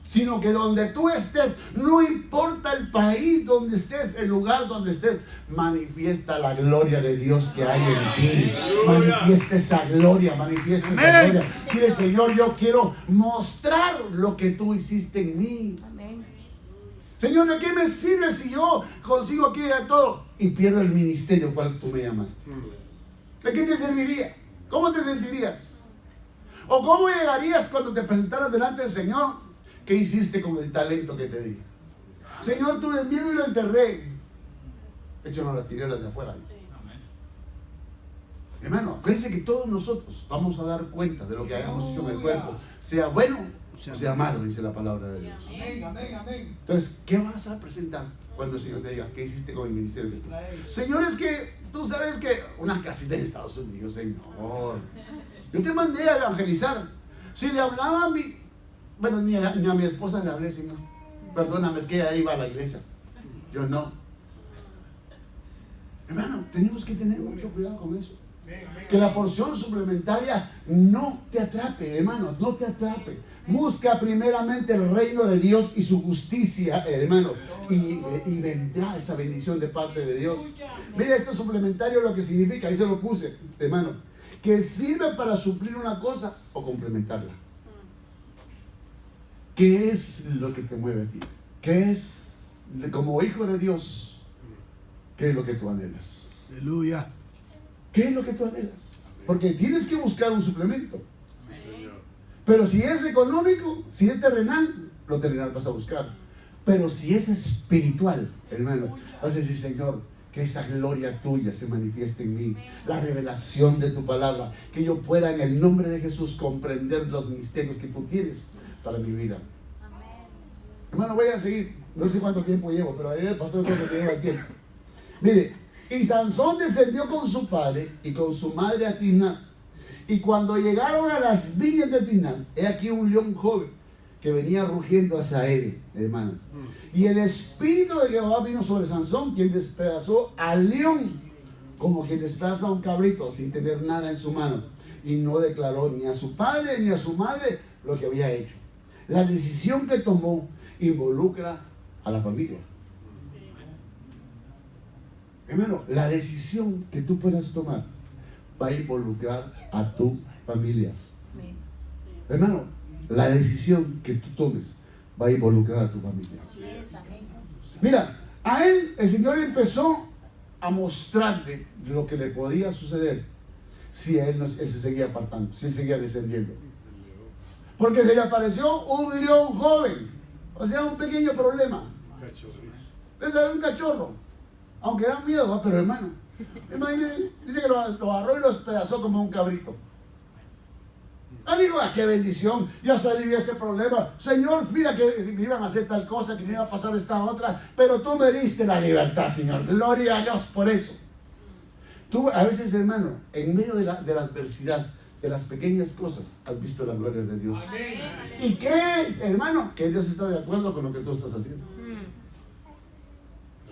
Sino que donde tú estés, no importa el país donde estés, el lugar donde estés, manifiesta la gloria de Dios que hay en ti. Manifiesta esa gloria, manifiesta esa gloria. Dile, Señor, yo quiero mostrar lo que tú hiciste en mí. Señor, ¿de qué me sirve si yo consigo aquí de todo y pierdo el ministerio cual tú me llamaste? ¿De qué te serviría? ¿Cómo te sentirías? ¿O cómo llegarías cuando te presentaras delante del Señor? ¿Qué hiciste con el talento que te di? Señor, tuve miedo y lo enterré. De hecho, no las tiré las de afuera. Hermano, acuérdense que todos nosotros vamos a dar cuenta de lo que hayamos hecho en el cuerpo, sea bueno o sea malo, dice la palabra de Dios. Amén. Entonces, ¿qué vas a presentar cuando el Señor te diga qué hiciste con el ministerio que tú? Señor, es que tú sabes que una casita en Estados Unidos, Señor. Yo te mandé a evangelizar. Si le hablaba a mi, bueno, ni a mi esposa le hablé, Señor. Perdóname, es que ella iba a la iglesia. Yo no. Hermano, tenemos que tener mucho cuidado con eso. Que la porción suplementaria no te atrape, hermano, no te atrape. Busca primeramente el reino de Dios y su justicia, hermano, y vendrá esa bendición de parte de Dios. Mira, esto suplementario lo que significa, ahí se lo puse, hermano, que sirve para suplir una cosa o complementarla. ¿Qué es lo que te mueve a ti? ¿Qué es, como hijo de Dios, qué es lo que tú anhelas? Aleluya. ¿Qué es lo que tú anhelas? Porque tienes que buscar un suplemento. Pero si es económico, si es terrenal, lo terrenal vas a buscar. Pero si es espiritual, hermano, vas a decir, Señor, que esa gloria tuya se manifieste en mí. La revelación de tu palabra. Que yo pueda en el nombre de Jesús comprender los misterios que tú tienes para mi vida. Hermano, voy a seguir. No sé cuánto tiempo llevo, pero ahí el pastor creo que lleva el tiempo. Mire. Y Sansón descendió con su padre y con su madre a Timnat. Y cuando llegaron a las viñas de Timnat, he aquí un león joven que venía rugiendo hacia él, hermano. Y el espíritu de Jehová vino sobre Sansón, quien despedazó al león como quien despedaza a un cabrito sin tener nada en su mano. Y no declaró ni a su padre ni a su madre lo que había hecho. La decisión que tomó involucra a la familia. Hermano, la decisión que tú puedas tomar va a involucrar a tu familia. Hermano, la decisión que tú tomes va a involucrar a tu familia. Mira, a él el Señor empezó a mostrarle lo que le podía suceder si él se seguía apartando, si él seguía descendiendo. Porque se le apareció un león joven, o sea, un pequeño problema. Es un cachorro. Aunque da miedo, pero hermano, imagínate, dice que lo agarró y lo despedazó como un cabrito. Ah, digo, qué bendición, ya salí de este problema. Señor, mira que me iban a hacer tal cosa, que me iba a pasar esta otra, pero tú me diste la libertad, Señor. Gloria a Dios por eso. Tú, a veces, hermano, en medio de la adversidad, de las pequeñas cosas, has visto la gloria de Dios. ¿Y crees, hermano, que Dios está de acuerdo con lo que tú estás haciendo?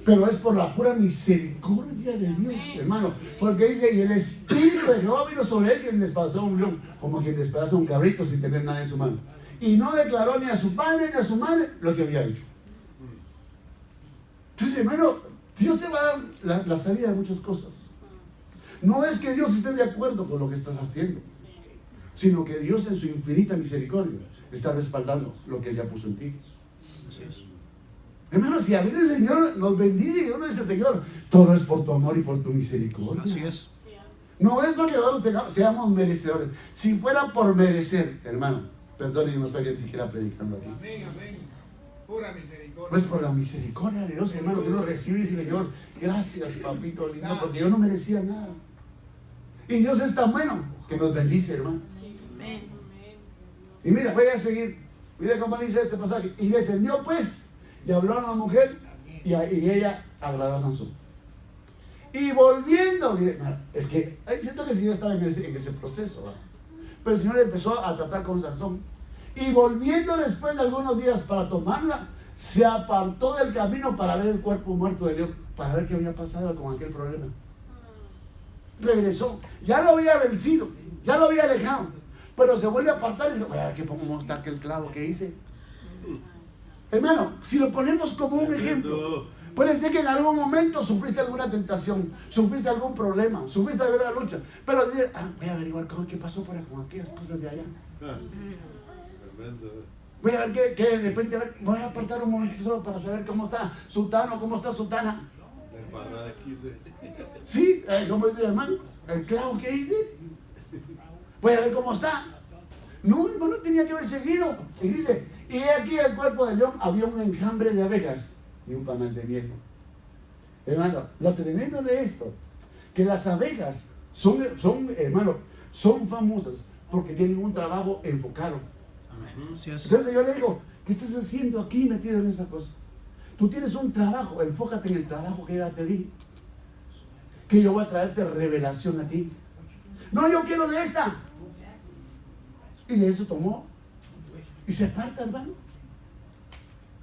Pero es por la pura misericordia de Dios, hermano. Porque dice, y el Espíritu de Jehová vino sobre él, quien despedazó a un león, como quien despedaza a un cabrito sin tener nada en su mano. Y no declaró ni a su padre ni a su madre lo que había hecho. Entonces, hermano, Dios te va a dar la salida de muchas cosas. No es que Dios esté de acuerdo con lo que estás haciendo, sino que Dios en su infinita misericordia está respaldando lo que Él ya puso en ti. Hermano, si a veces el Señor nos bendice y uno dice, Señor, todo es por tu amor y por tu misericordia. Así es. No es porque nosotros seamos merecedores. Si fuera por merecer, hermano, perdón, yo no estoy ni siquiera predicando aquí. Amén. Pura misericordia. Pues por la misericordia de Dios, hermano, que uno recibe y dice, Señor, gracias, papito lindo, porque yo no merecía nada. Y Dios es tan bueno que nos bendice, hermano. Y mira, voy a seguir. Mira cómo dice este pasaje. Y descendió pues, y habló a una mujer, y ella hablaba a Sansón. Y volviendo, mire, es que siento que el Señor estaba en ese proceso, ¿verdad? Pero el Señor empezó a tratar con Sansón. Y volviendo después de algunos días para tomarla, se apartó del camino para ver el cuerpo muerto de león, para ver qué había pasado con aquel problema. Regresó, ya lo había vencido, ya lo había alejado, pero se vuelve a apartar y dice, voy a ver cómo está aquel clavo que hice. Hermano, si lo ponemos como un ejemplo, puede ser que en algún momento sufriste alguna tentación, sufriste algún problema, sufriste alguna lucha, pero dices, voy a averiguar qué pasó con aquellas cosas de allá. Voy a ver que de repente, voy a apartar un momentito solo para saber cómo está Sutano, cómo está Sutana. Sí, como dice el hermano, el clavo que hice. Voy a ver cómo está. No, hermano, tenía que haber seguido. Y dice, y aquí en el cuerpo del león había un enjambre de abejas y un panal de miel. Hermano, lo tremendo de esto, que las abejas son famosas porque tienen un trabajo enfocado. Entonces yo le digo, ¿qué estás haciendo aquí metido en esa cosa? Tú tienes un trabajo, enfócate en el trabajo que ya te di. Que yo voy a traerte revelación a ti. No, yo quiero de esta. Y de eso tomó. Y se aparta, hermano.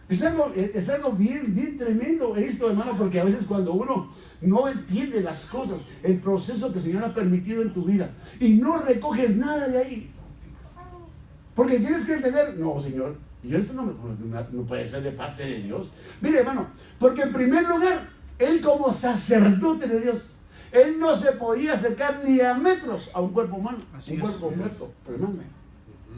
Es algo bien tremendo esto, hermano, porque a veces cuando uno no entiende las cosas, el proceso que el Señor ha permitido en tu vida, y no recoges nada de ahí. Porque tienes que entender, no, Señor, y esto no puede ser de parte de Dios. Mire, hermano, porque en primer lugar, Él como sacerdote de Dios, Él no se podía acercar ni a metros a un cuerpo humano, un cuerpo muerto, hermano.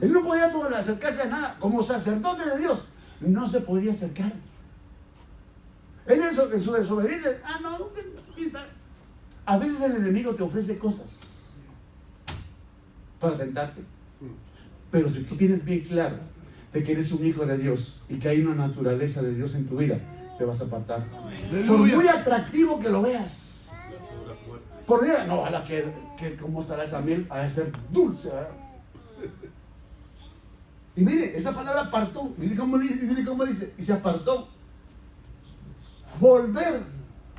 Él no podía acercarse a nada. Como sacerdote de Dios, no se podía acercar. Él en su desobediencia, a veces el enemigo te ofrece cosas para tentarte. Pero si tú tienes bien claro de que eres un hijo de Dios y que hay una naturaleza de Dios en tu vida, te vas a apartar. Por muy atractivo que lo veas. Por día, no, ojalá que cómo estará esa miel, ha de ser dulce, ¿verdad? Y mire, esa palabra apartó, mire cómo dice, y se apartó. Volver,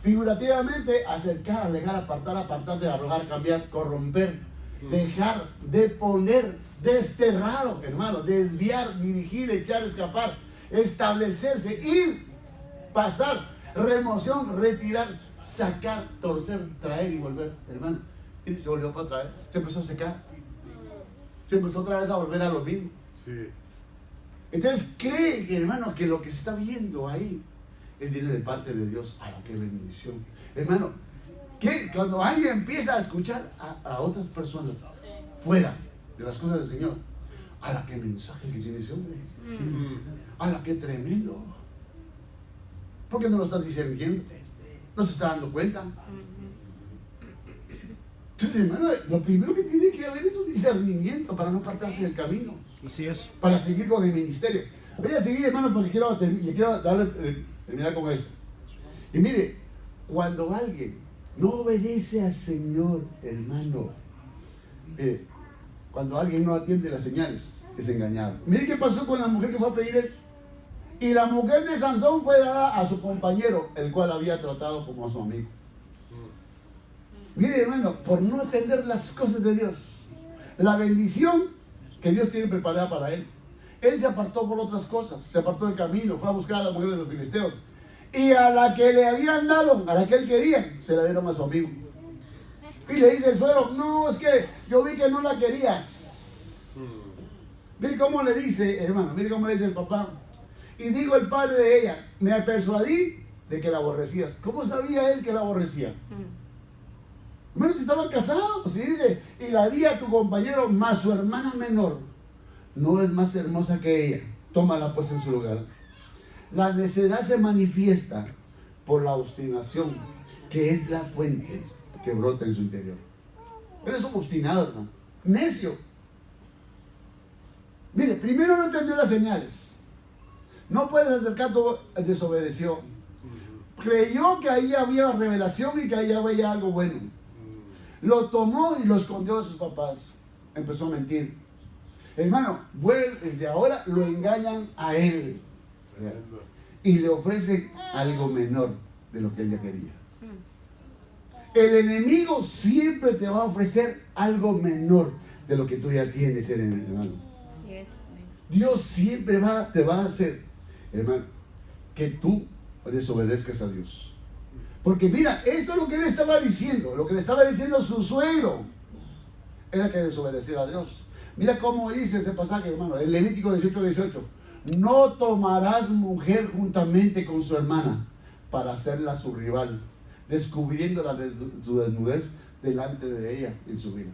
figurativamente, acercar, alejar, apartar, de arrojar, cambiar, corromper, dejar, deponer, desterrar, hermano, desviar, dirigir, echar, escapar, establecerse, ir, pasar, remoción, retirar, sacar, torcer, traer y volver, hermano. Y se volvió para traer, se empezó a secar, se empezó otra vez a volver a lo mismo. Sí. Entonces cree, hermano, que lo que se está viendo ahí viene de parte de Dios. ¡Qué bendición! Hermano, que cuando alguien empieza a escuchar a otras personas fuera de las cosas del Señor, ¡qué mensaje que tiene ese hombre! ¡Qué tremendo! ¿Por qué no lo están discerniendo? ¿No se está dando cuenta? Entonces, hermano, lo primero que tiene que haber es un discernimiento para no apartarse del camino. Así es. Para seguir con el ministerio. Voy a seguir, hermano, porque quiero terminar con esto. Y mire, cuando alguien no obedece al Señor, hermano, cuando alguien no atiende las señales, es engañado. Mire qué pasó con la mujer que fue a pedir él. Y la mujer de Sansón fue dada a su compañero, el cual había tratado como a su amigo. Mire, hermano, por no atender las cosas de Dios, la bendición que Dios tiene preparada para él, él se apartó por otras cosas, se apartó del camino, fue a buscar a la mujer de los filisteos, y a la que le habían dado, a la que él quería, se la dieron a su amigo. Y le dice el suegro, no, es que yo vi que no la querías. Mire cómo le dice, hermano, mire cómo le dice el papá. Y digo el padre de ella, me persuadí de que la aborrecías. ¿Cómo sabía él que la aborrecía? Hermano, si estaban casados, si dice, y la di a tu compañero, más su hermana menor, no es más hermosa que ella, tómala pues en su lugar. La necedad se manifiesta por la obstinación, que es la fuente que brota en su interior. Eres un obstinado, hermano, necio. Mire, primero no entendió las señales, no puedes acercar, desobedeció, creyó que ahí había revelación y que ahí había algo bueno. Lo tomó y lo escondió de sus papás. Empezó a mentir. Hermano, de ahora lo engañan a él. Y le ofrecen algo menor de lo que él ya quería. El enemigo siempre te va a ofrecer algo menor de lo que tú ya tienes, hermano. Dios siempre te va a hacer, hermano, que tú desobedezcas a Dios. Porque mira, esto es lo que él estaba diciendo, lo que le estaba diciendo su suegro, era que desobedeciera a Dios. Mira cómo dice ese pasaje, hermano, en Levítico 18:18. No tomarás mujer juntamente con su hermana para hacerla su rival, descubriendo su desnudez delante de ella en su vida.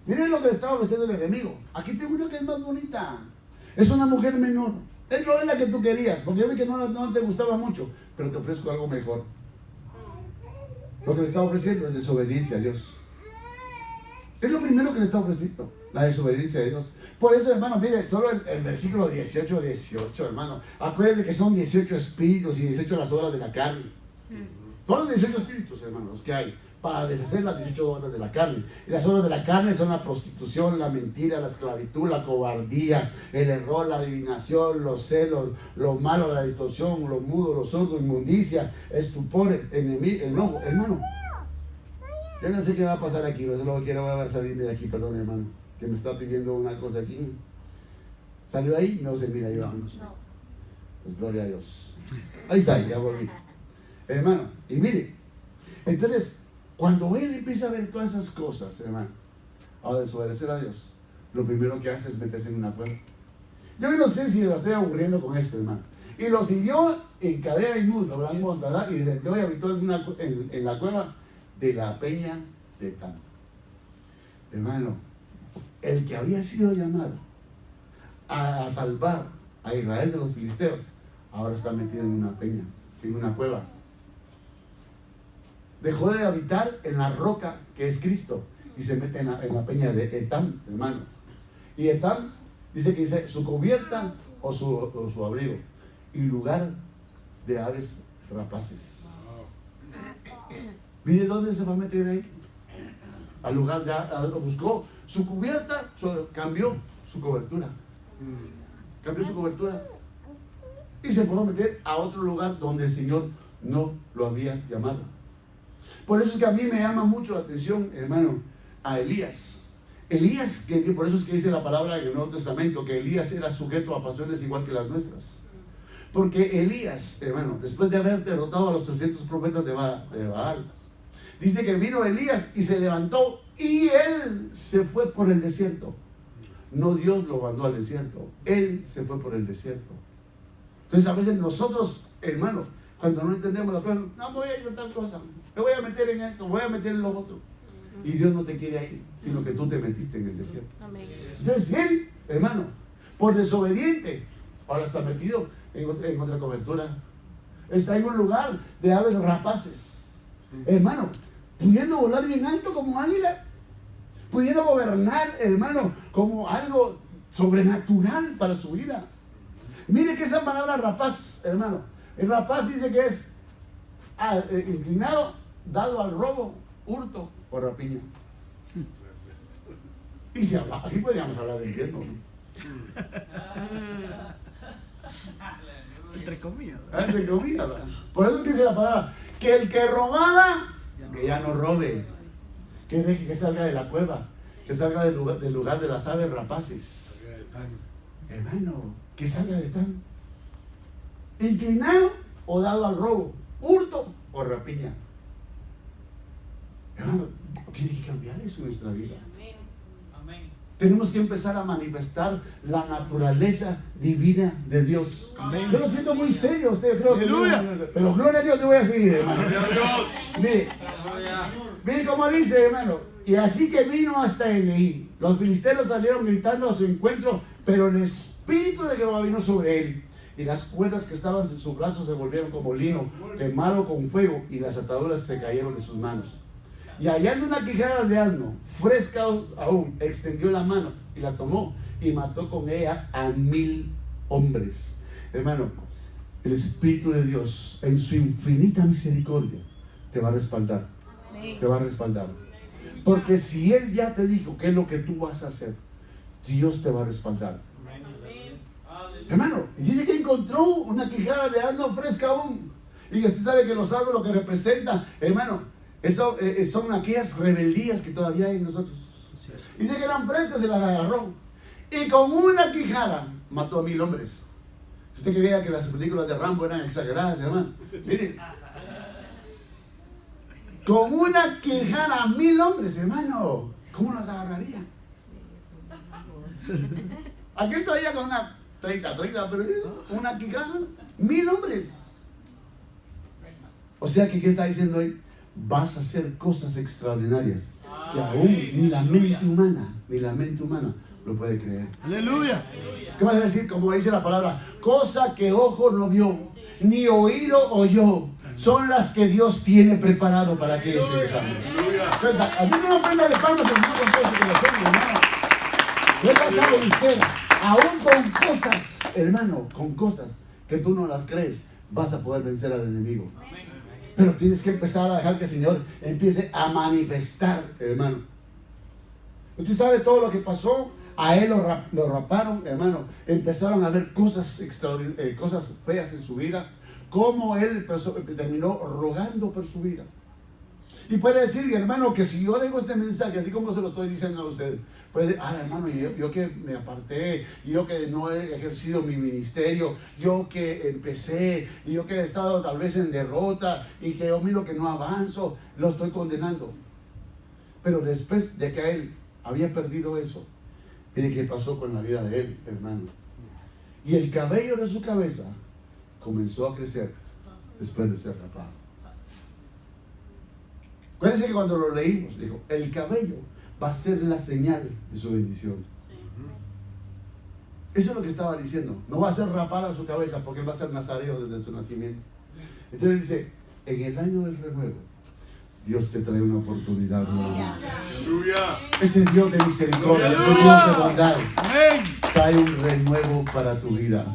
Miren lo que le estaba ofreciendo el enemigo. Aquí tengo una que es más bonita. Es una mujer menor. Es no es la que tú querías, porque yo vi que no te gustaba mucho, pero te ofrezco algo mejor. Lo que le estaba ofreciendo es desobediencia a Dios. Es lo primero que le está ofreciendo, la desobediencia a Dios. Por eso, hermano, mire, solo el versículo 18, hermano. Acuérdense que son 18 espíritus y 18 las obras de la carne. Son los 18 espíritus, hermano, los que hay para deshacer las 18 obras de la carne. Y las obras de la carne son la prostitución, la mentira, la esclavitud, la cobardía, el error, la adivinación, los celos, lo malo, la distorsión, lo mudo, lo sordo, inmundicia, estupor, enojo, hermano. Yo no sé qué va a pasar aquí, pero solo quiero salirme de aquí, perdón, hermano, que me está pidiendo una cosa aquí. ¿Salió ahí? No sé, mira, ahí vamos. Pues gloria a Dios. Ahí está, ya volví. Hermano, y mire, entonces, cuando él empieza a ver todas esas cosas, hermano, a desobedecer a Dios, lo primero que hace es meterse en una cueva. Yo no sé si lo estoy aburriendo con esto, hermano. Y lo siguió en cadera y muslo, gran montada, y desde hoy habitó en la cueva de la peña de Etán. Hermano, el que había sido llamado a salvar a Israel de los filisteos, ahora está metido en una peña, en una cueva. Dejó de habitar en la roca que es Cristo y se mete en la peña de Etán, hermano. Y Etán dice su cubierta o su abrigo y lugar de aves rapaces. Mire dónde se va a meter ahí. Al lugar buscó su cubierta, cambió su cobertura. Cambió su cobertura. Y se fue a meter a otro lugar donde el Señor no lo había llamado. Por eso es que a mí me llama mucho la atención, hermano, a Elías. Elías, que por eso es que dice la palabra en el Nuevo Testamento, que Elías era sujeto a pasiones igual que las nuestras. Porque Elías, hermano, después de haber derrotado a los 300 profetas de Baal, dice que vino Elías y se levantó y él se fue por el desierto. No Dios lo mandó al desierto, él se fue por el desierto. Entonces a veces nosotros, hermano, cuando no entendemos las cosas, no voy a ir a tal cosa, me voy a meter en esto, voy a meter en lo otro. Y Dios no te quiere ahí, sino que tú te metiste en el desierto. Amén. Entonces él, hermano, por desobediente, ahora está metido en otra cobertura. Está en un lugar de aves rapaces. Hermano, pudiendo volar bien alto como águila, pudiendo gobernar, hermano, como algo sobrenatural para su vida. Mire que esa palabra rapaz, hermano, el rapaz dice que es inclinado, dado al robo, hurto o rapiña. Y si habla, aquí podríamos hablar del infierno, ¿no? Entre comillas. Entre comillas. Por eso dice la palabra, que el que robaba, que ya no robe, que deje que salga de la cueva, que salga del lugar de las aves rapaces. Hermano, que salga de tan inclinado o dado al robo, hurto o rapiña. Hermano, tiene que cambiar eso en nuestra vida. Tenemos que empezar a manifestar la naturaleza divina de Dios. Amén. Yo lo siento muy serio, usted creo que pero gloria a Dios, te voy a seguir, hermano. Mire cómo dice, hermano. Y así que vino hasta Eneí. Los filisteos salieron gritando a su encuentro, pero el espíritu de Jehová vino sobre él. Y las cuerdas que estaban en sus brazos se volvieron como lino, quemado con fuego, y las ataduras se cayeron de sus manos. Y hallando una quijada de asno, fresca aún, extendió la mano y la tomó y mató con ella a 1000 hombres. Hermano, el Espíritu de Dios, en su infinita misericordia, te va a respaldar. Te va a respaldar. Porque si Él ya te dijo qué es lo que tú vas a hacer, Dios te va a respaldar. Hermano, dice que encontró una quijada de asno fresca aún. Y usted sabe que los asnos lo que representan, hermano, eso son aquellas rebeldías que todavía hay en nosotros. Y de que eran frescas, se las agarró. y con una quijada mató a 1000 hombres. Si usted creía que las películas de Rambo eran exageradas, hermano, mire, con una quijada a 1000 hombres, hermano, ¿cómo los agarraría? Aquel todavía con una 30, pero una quijada, 1000 hombres. O sea que, ¿qué está diciendo hoy? Vas a hacer cosas extraordinarias que aún ni la mente humana lo puede creer. Aleluya. ¿Qué vas a decir? Como dice la palabra, cosa que ojo no vio, ni oído oyó, son las que Dios tiene preparado para aquellos que les aman. Entonces, a ti no me prenda de palmas, hermano, con todo su corazón, hermano. No vas a vencer, aún con cosas, hermano, con cosas que tú no las crees, vas a poder vencer al enemigo. Pero tienes que empezar a dejar que el Señor empiece a manifestar, hermano. Usted sabe todo lo que pasó. A él lo raparon, hermano. Empezaron a ver cosas cosas feas en su vida. Cómo él terminó rogando por su vida. Y puede decir, hermano, que si yo le digo este mensaje, así como se lo estoy diciendo a ustedes, puede decir, hermano, yo que me aparté, yo que no he ejercido mi ministerio, yo que empecé, y yo que he estado tal vez en derrota, y que yo miro que no avanzo, lo estoy condenando. Pero después de que él había perdido eso, mire qué pasó con la vida de él, hermano. Y el cabello de su cabeza comenzó a crecer después de ser rapado. Acuérdense que cuando lo leímos, dijo, el cabello va a ser la señal de su bendición. Eso es lo que estaba diciendo. No va a ser rapar a su cabeza porque él va a ser nazareo desde su nacimiento. Entonces dice, en el año del renuevo, Dios te trae una oportunidad nueva. Ese Dios de misericordia, ese Dios de bondad, trae un renuevo para tu vida.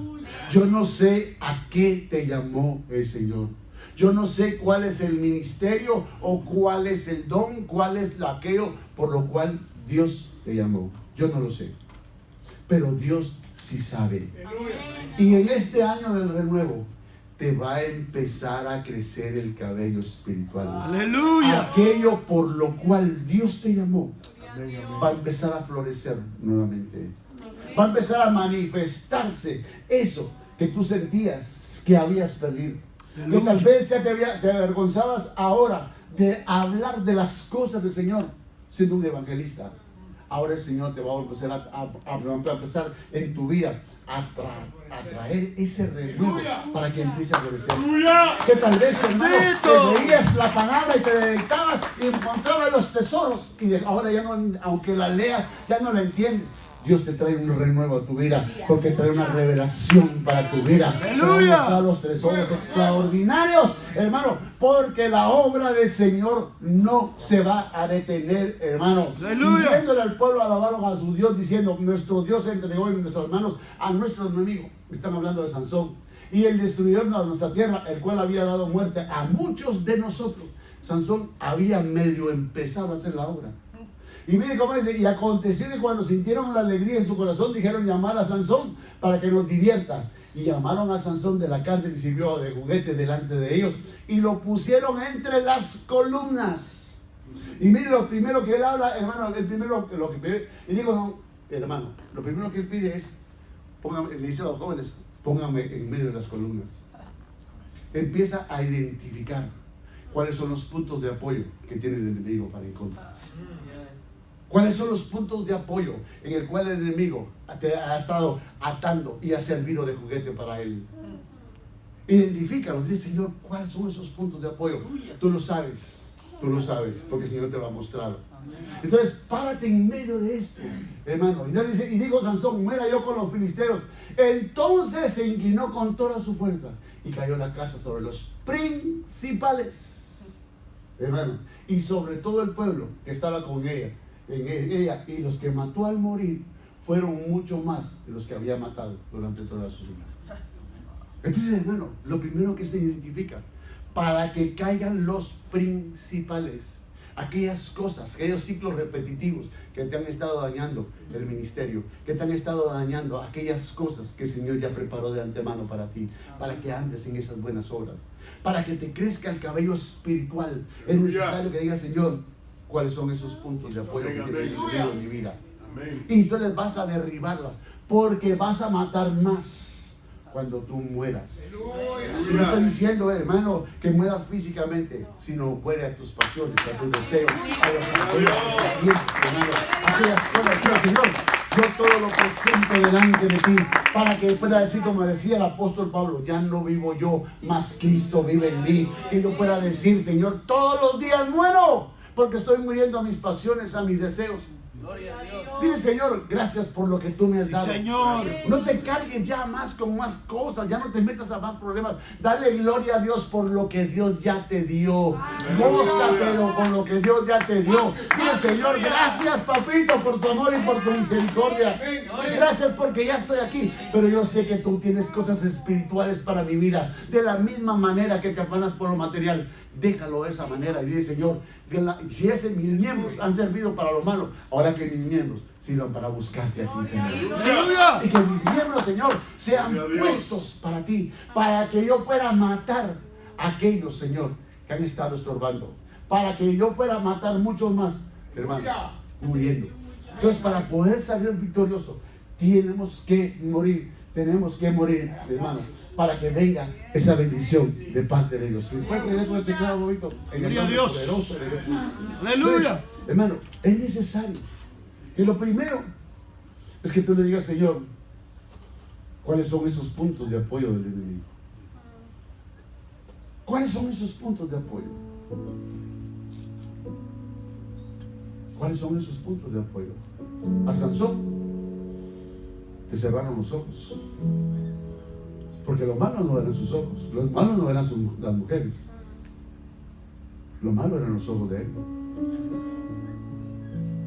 Yo no sé a qué te llamó el Señor. Yo no sé cuál es el ministerio o cuál es el don, cuál es aquello por lo cual Dios te llamó. Yo no lo sé. Pero Dios sí sabe. Y en este año del renuevo te va a empezar a crecer el cabello espiritual. Aleluya. Aquello por lo cual Dios te llamó va a empezar a florecer nuevamente. Va a empezar a manifestarse eso que tú sentías que habías perdido. Que tal vez ya te avergonzabas ahora de hablar de las cosas del Señor siendo un evangelista. Ahora el Señor te va a empezar a empezar en tu vida a traer ese renuevo para que empiece a florecer. Que tal vez, hermano, te leías la palabra y te dedicabas y encontrabas los tesoros y ahora ya no, aunque la leas, ya no la entiendes. Dios te trae un renuevo a tu vida porque trae una revelación para tu vida. Aleluya. Los tesoros extraordinarios, hermano, porque la obra del Señor no se va a detener, hermano. Aleluya. Viéndole al pueblo alabaron a su Dios diciendo, nuestro Dios entregó en nuestras manos a nuestro enemigo. Están hablando de Sansón. Y el destruidor de nuestra tierra, el cual había dado muerte a muchos de nosotros. Sansón había medio empezado a hacer la obra. Y mire cómo dice, y aconteció que cuando sintieron la alegría en su corazón, dijeron llamar a Sansón para que nos divierta. Y llamaron a Sansón de la cárcel y sirvió de juguete delante de ellos. Y lo pusieron entre las columnas. Y mire lo primero que él habla, hermano, el primero lo que pide. Y digo, no, hermano, lo primero que él pide es, le dice a los jóvenes, pónganme en medio de las columnas. Empieza a identificar cuáles son los puntos de apoyo que tiene el enemigo para ir contra. ¿Cuáles son los puntos de apoyo en el cual el enemigo te ha estado atando y ha servido de juguete para él? Identifícalos, dice Señor, ¿cuáles son esos puntos de apoyo? Tú lo sabes, porque el Señor te lo ha mostrado. Entonces, párate en medio de esto, hermano. Y dijo Sansón, muera yo con los filisteos. Entonces se inclinó con toda su fuerza y cayó la casa sobre los principales, hermano, y sobre todo el pueblo que estaba con ella. Y los que mató al morir fueron mucho más de los que había matado durante toda su vida. Entonces, hermano, lo primero que se identifica para que caigan los principales, aquellas cosas, aquellos ciclos repetitivos que te han estado dañando el ministerio, que te han estado dañando aquellas cosas que el Señor ya preparó de antemano para ti, para que andes en esas buenas obras, para que te crezca el cabello espiritual. Es necesario que digas, Señor, ¿cuáles son esos puntos de apoyo que tiene el enemigo en mi vida? Amén. Y entonces vas a derribarlas, porque vas a matar más cuando tú mueras. Y no estoy diciendo, hermano, que mueras físicamente, sino muere a tus pasiones, a tus deseos, a los anhelos, hermano, aquellas cosas. Sí, Señor, yo todo lo presento delante de ti, para que pueda decir, como decía el apóstol Pablo, ya no vivo yo, mas Cristo vive en mí. Que yo pueda decir, Señor, todos los días muero, porque estoy muriendo a mis pasiones, a mis deseos. Gloria a Dios. Dile, Señor, gracias por lo que tú me has dado. Señor. No te cargues ya más con más cosas, ya no te metas a más problemas. Dale gloria a Dios por lo que Dios ya te dio. Gózatelo con lo que Dios ya te dio. Dile, Señor, gracias, papito, por tu amor y por tu misericordia. Gracias porque ya estoy aquí, pero yo sé que tú tienes cosas espirituales para mi vida. De la misma manera que te afanas por lo material, déjalo de esa manera. Y dile, Señor, si mis miembros han servido para lo malo, ahora que mis miembros sirvan para buscarte a ti, Señor. Aleluya. Y que mis miembros, Señor, sean puestos para ti, para que yo pueda matar a aquellos, Señor, que han estado estorbando, para que yo pueda matar muchos más, hermano, muriendo. Entonces, para poder salir victorioso, tenemos que morir, hermano, para que venga esa bendición de parte de Dios. Después de el teclado, Bobito, en el nombre poderoso de Jesús. Aleluya. Entonces, hermano, es necesario que lo primero es que tú le digas, Señor, ¿cuáles son esos puntos de apoyo del enemigo? ¿Cuáles son esos puntos de apoyo? ¿Cuáles son esos puntos de apoyo? A Sansón le cerraron los ojos, porque lo malo no eran sus ojos, lo malo no eran las mujeres, lo malo eran los ojos de él,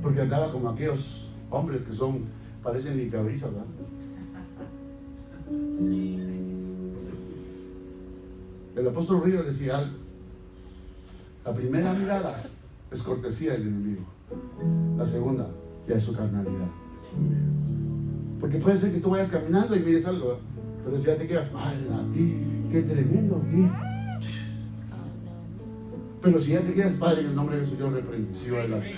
porque andaba como aquellos hombres que parecen limpiabrisas, ¿verdad? El apóstol Río decía algo: la primera mirada es cortesía del enemigo, la segunda ya es su carnalidad. Porque puede ser que tú vayas caminando y mires algo, ¿verdad? Pero si ya te quedas, ¡hala! ¡Qué tremendo! ¿Qué? Pero si ya te quedas, Padre, en el nombre de Jesús, yo reprendo, sigo adelante.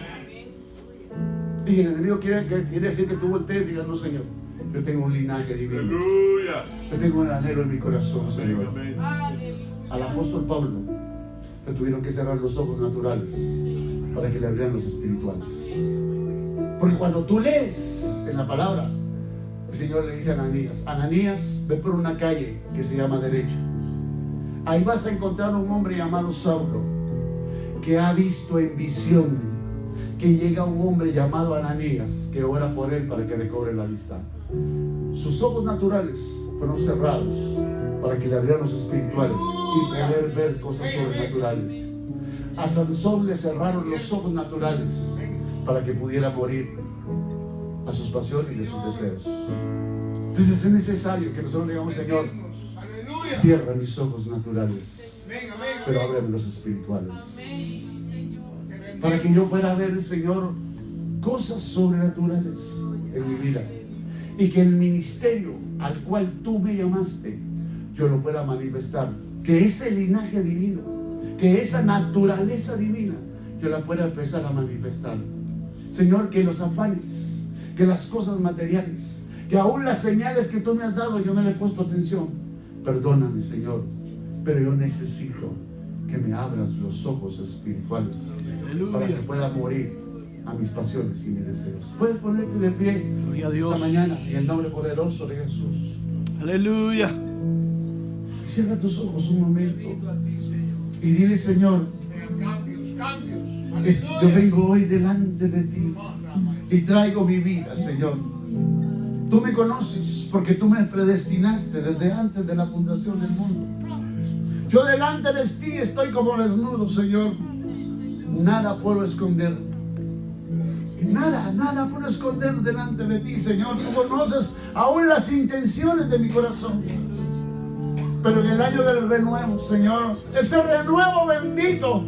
Y el enemigo quiere decir que tú voltees y digas, no, Señor, yo tengo un linaje divino. Aleluya. Yo tengo un anhelo en mi corazón, Señor. Amén. Al apóstol Pablo le tuvieron que cerrar los ojos naturales para que le abrieran los espirituales. Porque cuando tú lees en la palabra, el Señor le dice a Ananías: Ananías, ve por una calle que se llama Derecho. Ahí vas a encontrar un hombre llamado Saulo, que ha visto en visión que llega un hombre llamado Ananías, que ora por él para que recobre la vista. Sus ojos naturales fueron cerrados para que le abrieran los espirituales y poder ver cosas sobrenaturales. A Sansón le cerraron los ojos naturales para que pudiera morir a sus pasiones y a sus deseos. Entonces es necesario que nosotros digamos: Señor, cierra mis ojos naturales, pero ábreme los espirituales, para que yo pueda ver, Señor, cosas sobrenaturales en mi vida, y que el ministerio al cual tú me llamaste, yo lo pueda manifestar, que ese linaje divino, que esa naturaleza divina, yo la pueda empezar a manifestar. Señor, que los afanes, que las cosas materiales, que aún las señales que tú me has dado, yo no le he puesto atención. Perdóname, Señor, pero yo necesito que me abras los ojos espirituales, para que pueda morir a mis pasiones y mis deseos. Puedes ponerte de pie esta mañana en el nombre poderoso de Jesús. Aleluya. Cierra tus ojos un momento y dile: Señor, yo vengo hoy delante de ti y traigo mi vida, Señor. Tú me conoces porque tú me predestinaste desde antes de la fundación del mundo. Yo delante de ti estoy como desnudo, Señor. Nada puedo esconder. Nada puedo esconder delante de ti, Señor. Tú conoces aún las intenciones de mi corazón. Pero en el año del renuevo, Señor, ese renuevo bendito